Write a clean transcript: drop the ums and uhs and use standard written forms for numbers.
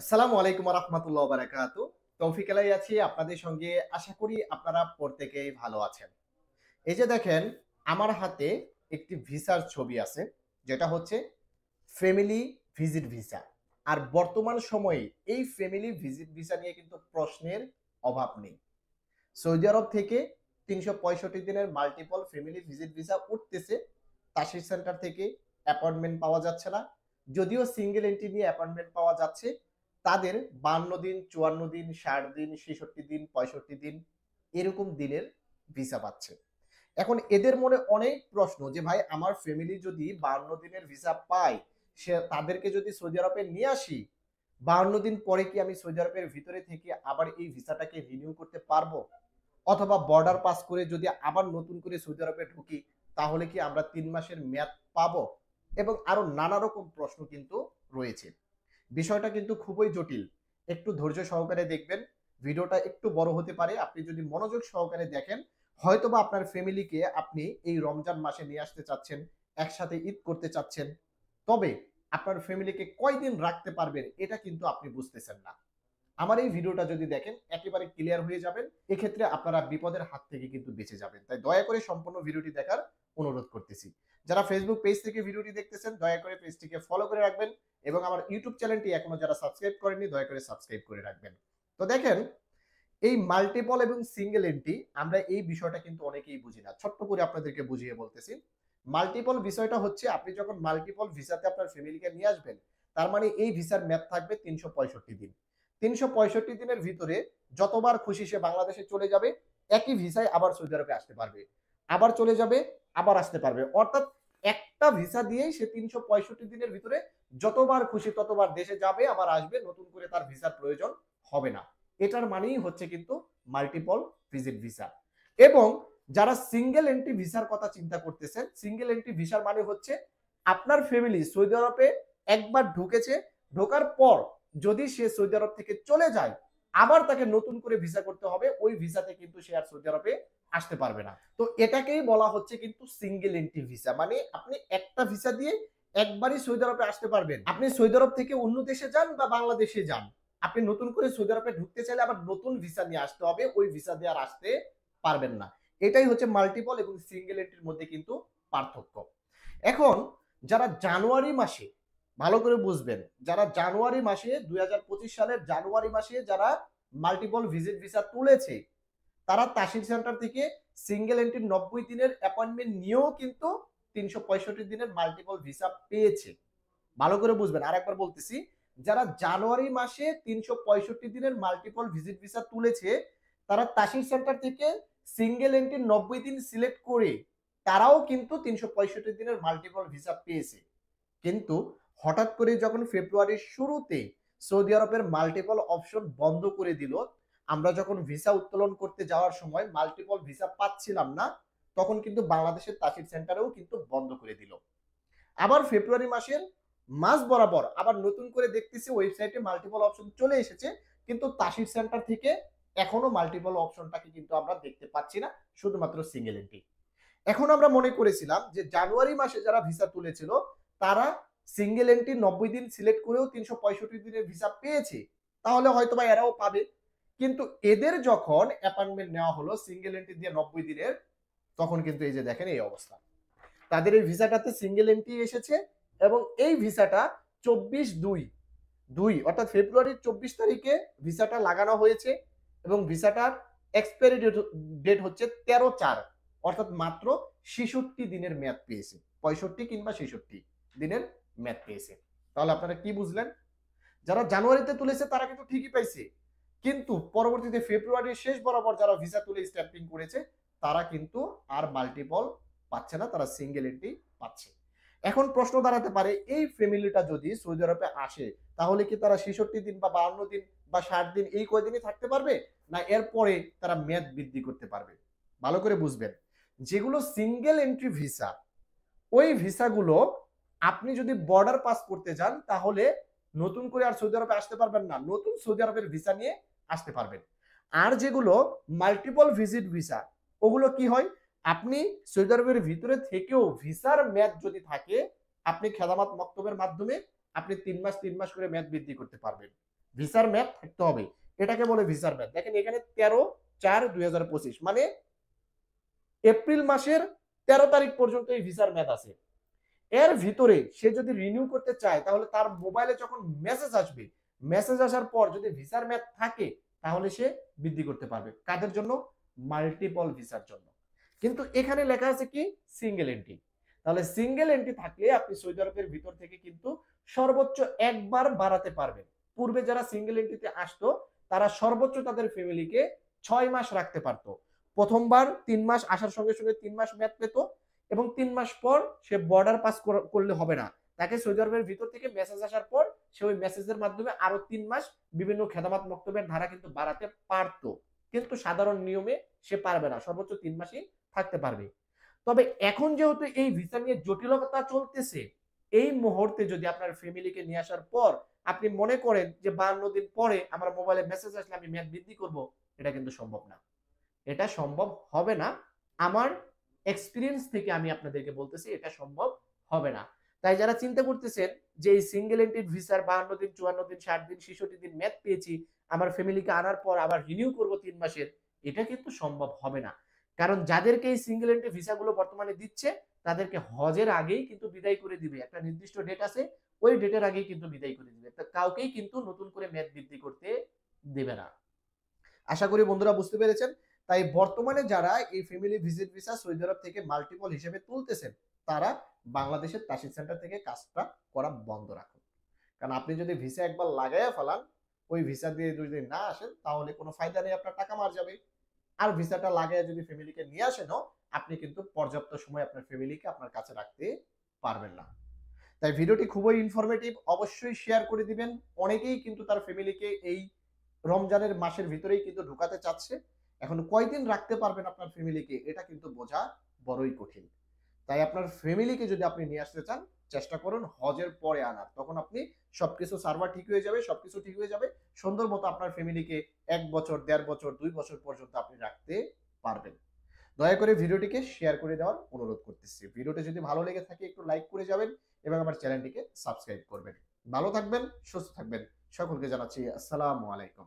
আসসালামু আলাইকুম ওয়া রাহমাতুল্লাহি ওয়া বারাকাতুহু। তৌফিক আলাই আছি আপনাদের সঙ্গে। আশা করি আপনারা প্রত্যেকেই ভালো আছেন। এই যে দেখেন আমার হাতে একটি ভিসার ছবি আছে যেটা হচ্ছে ফ্যামিলি ভিজিট ভিসা। আর বর্তমান সময়ে এই ফ্যামিলি ভিজিট ভিসা নিয়ে কিন্তু প্রশ্নের অভাব নেই। সৌদি আরব থেকে ৩৬৫ দিনের মাল্টিপল ফ্যামিলি ভিজিট ভিসা উঠতেছে। তাশরিফ সেন্টার থেকে অ্যাপয়েন্টমেন্ট পাওয়া যাচ্ছে না। যদিও সিঙ্গেল এন্ট্রি নিয়ে অ্যাপয়েন্টমেন্ট পাওয়া যাচ্ছে, তাদের ৫২ দিন, ৫৪ দিন, ৬০ দিন, ৬৬ দিন, ৬৫ দিন এরকম দিনের ভিসা পাচ্ছে। এখন এদের মনে অনেক প্রশ্ন যে ভাই আমার ফ্যামিলি যদি ৫২ দিনের ভিসা পায়, তাদেরকে যদি সৌদি আরবে নিয়ে আসি, ৫২ দিন পরে কি আমি সৌদি আরবের ভিতরে থেকে আবার এই ভিসাটাকে রিনিউ করতে পারবো? অথবা বর্ডার পাস করে যদি আবার নতুন করে সৌদি আরবে ঢুকি, তাহলে কি আমরা ৩ মাসের মেয়াদ পাবো? এবং আরো নানা রকম প্রশ্ন কিন্তু রয়েছে। বিষয়টা কিন্তু খুবই জটিল। একটু ধৈর্য সহকারে দেখবেন। ভিডিওটা একটু বড় হতে পারে। আপনি যদি মনোযোগ সহকারে দেখেন, হয়তোবা আপনার ফ্যামিলিকে আপনি এই রমজান মাসে নিয়ে আসতে চাচ্ছেন, একসাথে ঈদ করতে চাচ্ছেন। তবে আপনার ফ্যামিলিকে কয়দিন রাখতে পারবেন এটা কিন্তু আপনি বুঝতেছেন না। আমার এই ভিডিওটা যদি দেখেন একেবারে ক্লিয়ার হয়ে যাবেন। এক্ষেত্রে আপনারা বিপদের হাত থেকে কিন্তু বেঁচে যাবেন। তাই দয়া করে সম্পূর্ণ ভিডিওটি দেখার অনুরোধ করতেছি। যারা ফেসবুক পেজ থেকে ভিডিওটি দেখতেছেন দয়া করে পেজটিকে ফলো করে রাখবেন এবং আমার ইউটিউব চ্যানেলটি এখনো যারা সাবস্ক্রাইব করেননি দয়া করে সাবস্ক্রাইব করে রাখবেন। তো দেখেন এই মাল্টিপল এবং সিঙ্গেল এন্ট্রি আমরা এই বিষয়টা কিন্তু অনেকেই বুঝি না। ছোট্ট করে আপনাদেরকে বুঝিয়ে বলতেছি। মাল্টিপল বিষয়টা হচ্ছে আপনি যখন মাল্টিপল ভিসাতে আপনার ফ্যামিলিকে নিয়ে আসবেন, তার মানে এই ভিসার মেয়াদ থাকবে ৩৬৫ দিন। ৩৬৫ দিনের ভিতরে যতবার খুশি সে বাংলাদেশে চলে যাবে, একই ভিসায় আবার সৌদি আরবে আসতে পারবে। আবার চলে যাবে, আবার আসতে পারবে। অর্থাৎ একটা ভিসা দিয়েই সে ৩৬৫ দিনের ভিতরে যতবার খুশি ততবার দেশে যাবে, আবার আসবে। নতুন করে তার ভিসার প্রয়োজন হবে না। এটার মানেই হচ্ছে কিন্তু মাল্টিপল ভিজিট ভিসা। এবং যারা সিঙ্গেল এন্ট্রি ভিসার কথা চিন্তা করতেছেন, সিঙ্গেল এন্ট্রি ভিসার মানে হচ্ছে আপনার ফ্যামিলি সৌদি আরবে একবার ঢুকেছে, ঢোকার পর যদি সে সৌদি আরব থেকে চলে যায়, আবার তাকে নতুন করে ভিসা করতে হবে। ওই ভিসাতে কিন্তু সে আর সৌদি আরবে আসতে পারবে না। তো এটাকেই বলা হচ্ছে কিন্তু সিঙ্গেল এন্ট্রি ভিসা। মানে আপনি একটা ভিসা দিয়ে একবারই সৌদি আরবে আসতে পারবেন। আপনি সৌদি আরব থেকে অন্য দেশে যান বা বাংলাদেশে যান, আপনি নতুন করে সৌদি আরবে ঢুকতে চাইলে আবার নতুন ভিসা নিয়ে আসতে হবে। ওই ভিসা দিয়ে আর আসতে পারবেন না। এটাই হচ্ছে মাল্টিপল এবং সিঙ্গেল এন্ট্রির মধ্যে কিন্তু পার্থক্য। এখন যারা জানুয়ারি মাসে, ভালো করে বুঝবেন, যারা জানুয়ারি মাসে ২০২৫ সালের জানুয়ারি মাসে যারা মাল্টিপল ভিজিট ভিসা তুলেছে, তারা তাশরিফ সেন্টার থেকে সিঙ্গেল এন্ট্রি ৯০ দিনের অ্যাপয়েন্টমেন্ট নিয়েও কিন্তু ৩৬৫ দিনের মাল্টিপল ভিসা পেয়েছে। ভালো করে বুঝবেন, আরেকবার বলতেছি, যারা জানুয়ারি মাসে ৩৬৫ দিনের মাল্টিপল ভিজিট ভিসা তুলেছে, তারা তাশরিফ সেন্টার থেকে সিঙ্গেল এন্ট্রি ৯০ দিন সিলেক্ট করে তারাও কিন্তু ৩৬৫ দিনের মাল্টিপল ভিসা পেয়েছে। কিন্তু হঠাৎ করে যখন ফেব্রুয়ারির শুরুতে সৌদি আরবের মাল্টিপল অপশন বন্ধ করে দিল, আমরা যখন ভিসা উত্তোলন করতে যাওয়ার সময় মাল্টিপল ভিসা পাচ্ছিলাম না, তখন কিন্তু বাংলাদেশের তাশরিফ সেন্টারেও কিন্তু বন্ধ করে দিল। আবার ফেব্রুয়ারি মাসের মাঝ বরাবর আবার নতুন করে দেখতেছি ওয়েবসাইটে মাল্টিপল অপশন চলে এসেছে, কিন্তু তাশরিফ সেন্টার থেকে এখনো মাল্টিপল অপশনটাকে কিন্তু আমরা দেখতে পাচ্ছি না, শুধুমাত্র সিঙ্গেল এন্ট্রি। এখন আমরা মনে করেছিলাম যে জানুয়ারি মাসে যারা ভিসা তুলেছিল তারা সিঙ্গেল এন্ট্রি ৯০ দিন সিলেক্ট করেও ৩৬৫ দিনের ভিসা পেয়েছে, তাহলে হয়তোবা এরাও পাবে। কিন্তু এদের যখন অ্যাপয়েন্টমেন্ট নেওয়া হলো সিঙ্গেল এন্ট্রি দিয়ে ৯০ দিনের, তখন কিন্তু এই যে দেখেন এই অবস্থা। তাদের এই ভিসাটাতে সিঙ্গেল এন্ট্রি এসেছে এবং এই ভিসাটা ২৪/২ অর্থাৎ ফেব্রুয়ারির ২৪ তারিখে ভিসাটা লাগানো হয়েছে এবং ভিসাটার এক্সপায়ারি ডেট হচ্ছে ১৩/৪, অর্থাৎ মাত্র ৬৬ দিনের মেয়াদ পেয়েছে। ৬৫ কিংবা ৬৬ দিনের মেয়াদ পেয়েছে। তাহলে আপনারা কি বুঝলেন? যারা জানুয়ারিতে তুলেছে তারা কিন্তু ঠিকই পাইছে, কিন্তু পরবর্তীতে ফেব্রুয়ারির শেষ বরাবর যারা ভিসা তুলে স্ট্যাম্পিং করেছে তারা কিন্তু আর মাল্টিপল পাচ্ছে না, তারা সিঙ্গেল এন্ট্রি পাচ্ছে। এখন প্রশ্ন দাঁড়াতে পারে এই ফ্যামিলিটা যদি সৌদি আরবে আসে তাহলে কি তারা ৬৬ দিন বা ৫২ দিন বা ৬০ দিন এই কয়দিনই থাকতে পারবে, না এরপরে তারা মেয়াদ বৃদ্ধি করতে পারবে? ভালো করে বুঝবেন, যেগুলো সিঙ্গেল এন্ট্রি ভিসা, ওই ভিসাগুলো আপনি যদি বর্ডার পাস করতে যান তাহলে নতুন করে আর সৌদি আরবে আসতে পারবেন না, নতুন সৌদি আরবের ভিসা নিয়ে আসতে পারবেন। আর যেগুলো মাল্টিপল ভিজিট ভিসা, ওগুলো কি হয়, আপনি সৌদি আরবের ভিতরে থেকেও ভিসার মেয়াদ যদি থাকে, আপনি খেদামাত মক্তবের মাধ্যমে আপনি ৩ মাস ৩ মাস করে মেয়াদ বৃদ্ধি করতে পারবেন। ভিসার মেয়াদ থাকতে হবে, এটাকে বলে ভিসার মেয়াদ। দেখেন এখানে 13/4/2025 মানে এপ্রিল মাসের 13 তারিখ পর্যন্ত এই ভিসার মেয়াদ আছে। এর ভিতরে সে যদি রিনিউ করতে চায় তাহলে তার মোবাইলে যখন মেসেজ আসবে, মেসেজ আসার পর যদি ভিসার মেয়াদ থাকে তাহলে সে বৃদ্ধি করতে পারবে। কাদের জন্য? মাল্টিপল ভিসার জন্য। কিন্তু এখানে লেখা আছে কি সিঙ্গেল এন্ট্রি। তাহলে সিঙ্গেল এন্ট্রি থাকলে আপনি সৌদি আরবের ভিতর থেকে কিন্তু সর্বোচ্চ একবার বাড়াতে পারবেন। পূর্বে যারা সিঙ্গেল এন্ট্রিতে আসতো তারা সর্বোচ্চ তাদের ফ্যামিলিকে 6 মাস রাখতে পারতো। প্রথমবার 3 মাস আসার সঙ্গে সঙ্গে 3 মাস মেয়াদ পেত এবং 3 মাস পর সে বর্ডার পাস করলে হবে না, তাকে সৌদি আরবের ভিতর থেকে মেসেজ আসার পর সে ওই মেসেজের মাধ্যমে আরো 3 মাস বিভিন্ন খেদমত মক্তবের ধারা কিন্তু বাড়াতে পারতো, কিন্তু সাধারণ নিয়মে সে পারবে না, সর্বোচ্চ 3 মাসই থাকতে পারবে। তবে এখন যেহেতু এই ভিসা নিয়ে জটিলতা চলতেছে, এই মুহূর্তে যদি আপনার ফ্যামিলিকে নিয়ে আসার পর আপনি মনে করেন যে 52 দিন পরে আমার মোবাইলে মেসেজ আসলে আমি মেয়াদ বৃদ্ধি করব, এটা কিন্তু সম্ভব না, এটা সম্ভব হবে না। আমার এক্সপিরিয়েন্স থেকে আমি আপনাদেরকে বলতেছি এটা সম্ভব হবে না। তাই যারা চিন্তা করতেছেন যে এই সিঙ্গেল এন্ট্রি ভিসার 52 দিন 54 দিন 60 দিন 66 দিন মেয়াদ পেয়েছি, আমার ফ্যামিলিকে আনার পর আবার রিনিউ করব 3 মাসের, এটা কিন্তু সম্ভব হবে না। কারণ যাদেরকে এই সিঙ্গেল এন্ট্রি ভিসাগুলো বর্তমানে দিচ্ছে তাদেরকে হজের আগেই কিন্তু বিদায় করে দিবে, একটা নির্দিষ্ট ডেট আছে, ওই ডেটের আগেই কিন্তু বিদায় করে দিবে, কাউকেই কিন্তু নতুন করে মেয়াদ বৃদ্ধি করতে দেবে না। আশা করি বন্ধুরা বুঝতে পেরেছেন। তাই বর্তমানে যারা এই ফ্যামিলি ভিজিট ভিসা সৌদি আরব থেকে মাল্টিপল হিসেবে তুলতেছেন তারা বাংলাদেশের তাসির সেন্টার থেকে কাজটা করা বন্ধ রাখুন। কারণ আপনি যদি ভিসা একবার লাগাইয়া ফেলান, ওই ভিসা দিয়ে যদি না আসেন তাহলে কোনো ফায়দা নেই, আপনার টাকা মার যাবে। আর ভিসাটা লাগাইয়া যদি ফ্যামিলিকে নিয়ে আসেনও, আপনি কিন্তু পর্যাপ্ত সময় আপনার ফ্যামিলিকে আপনার কাছে রাখতে পারবেন না। তাই ভিডিওটি খুবই ইনফরমেটিভ, অবশ্যই শেয়ার করে দিবেন। অনেকেই কিন্তু তার ফ্যামিলিকে এই রমজানের মাসের ভিতরেই কিন্তু ঢুকাতে চাচ্ছে। এখন কয়দিন রাখতে পারবেন আপনার ফ্যামিলিকে এটা কিন্তু বোঝা বড়ই কঠিন। তাই আপনার ফ্যামিলিকে যদি আপনি নিয়ে আসতে চান চেষ্টা করুন হজের পরে আনার, তখন আপনি সবকিছু সার্ভার ঠিক হয়ে যাবে, সবকিছু ঠিক হয়ে যাবে, সুন্দর মতো আপনার ফ্যামিলিকে 1 বছর 1.5 বছর 2 বছর পর্যন্ত আপনি রাখতে পারবেন। দয়া করে ভিডিওটিকে শেয়ার করে দেওয়ার অনুরোধ করতেছি। ভিডিওটি যদি ভালো লেগে থাকে একটু লাইক করে যাবেন এবং আমার চ্যানেলটিকে সাবস্ক্রাইব করবেন। ভালো থাকবেন, সুস্থ থাকবেন, সকলকে জানাচ্ছি আসসালামু আলাইকুম।